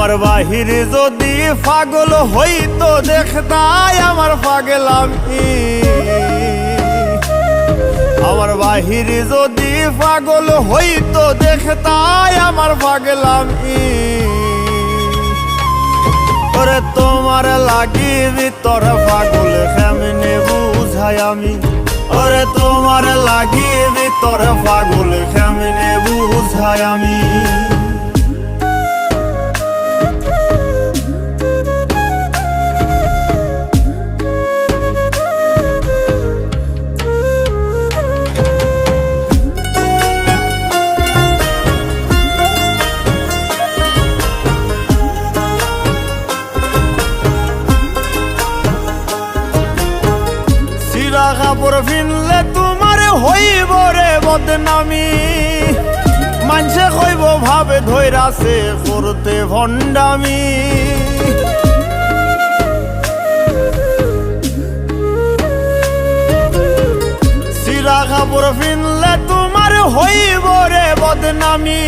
আমার বাহিরে যদি পাগল হইতো দেখতাই আমার পাগলামি। আমার বাহিরে যদি পাগল হইতো দেখতাই আমার পাগলামি। ওরে তোমার লাগি ভিতর পাগল কেমনে বুঝাই আমি। ওরে তোমার লাগি ভিতর পাগল কেমনে বুঝাই আমি। কাপড় ফিনলে তোমার হইব রে বদনামি। মানুষে কইব ভাবে ধৈরাছে করতে ভণ্ডামি। সিরা কাপড় ফিনলে তোমার হইব রে বদনামি।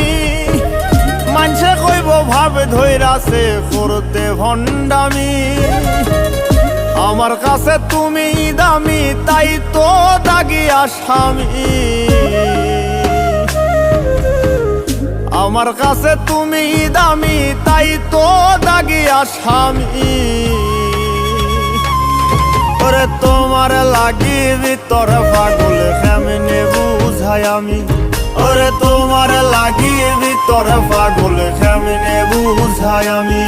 মানুষে কইব ভাবে ধৈরাছে করতে ভণ্ডামি। আমার কাছে তুমি দামি তাই তো দাগি আসামি। আমার কাছে তুমি দামি তাই তো দাগি আসামি। ওরে তোমার লাগি ভিতর পাগল কেমনে বুঝাই আমি। ওরে তোমার লাগি ভিতর পাগল কেমনে বুঝাই আমি।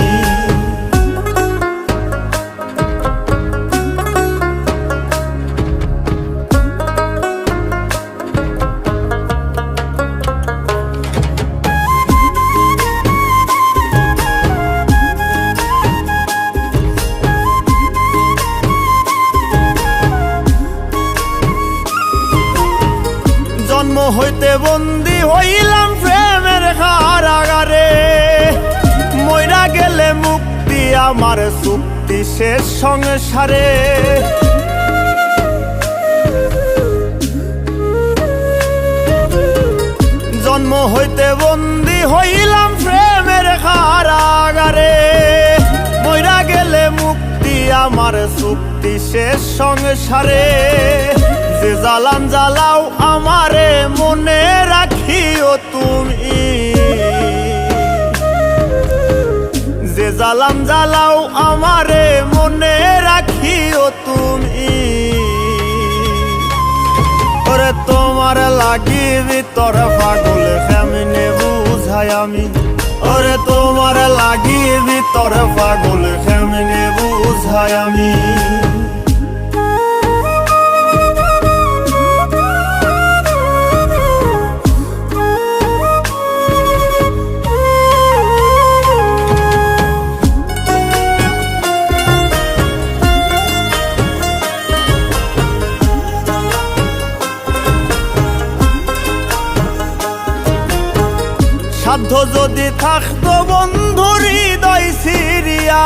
জন্ম হইতে বন্দী হইলাম প্রেমের কারাগারে। মইরা গেলে মুক্তি আমার চুক্তি শেষ সংসারে। জন্ম হইতে বন্দী হইলাম প্রেমের কারাগারে। মইরা গেলে মুক্তি আমার চুক্তি শেষ সংসারে। যে জ্বালান জ্বালাও আমারে মনে রাখিও তুমি। যে জ্বালান জ্বালাও আমারে মনে রাখিও তুমি। ওরে তোমার লাগি ভিতর পাগল কেমনে বুঝাই আমি। ওরে তোমার লাগি ভিতর পাগল কেমনে বুঝাই আমি। সাধ্য যদি থাকতো বন্ধু হৃদয় সিরিয়া।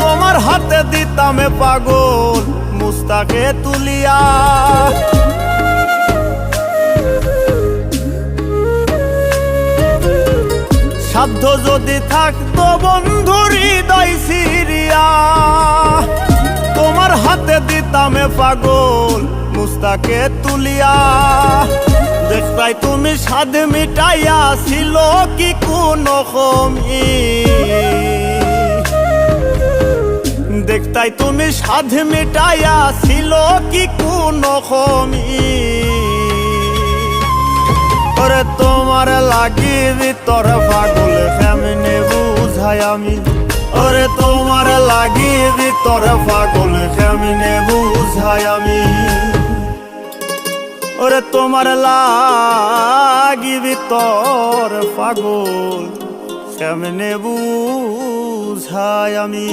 তোমার হাতে দিতামে পাগল মুস্তাকে তুলিয়া। সাধ্য যদি থাকতো বন্ধু হৃদয় সিরিয়া। তোমার হাতে দিতামে পাগল মুস্তাকে তুলিয়া। দেখতাই তুমি স্বাদ মিটাইয়া ছিল কি কোনো কমি। দেখতাই তুমি স্বাদ মিটাইয়া ছিল কি কোনো কমি। ওরে তোমার লাগি ভিতর পাগল কেমনে বুঝাই আমি। ওরে তোমার লাগি ভিতর পাগল কেমনে বুঝাই আমি। ওরে তোমার লাগি ভিতর পাগল কেমনে বুঝাই আমি।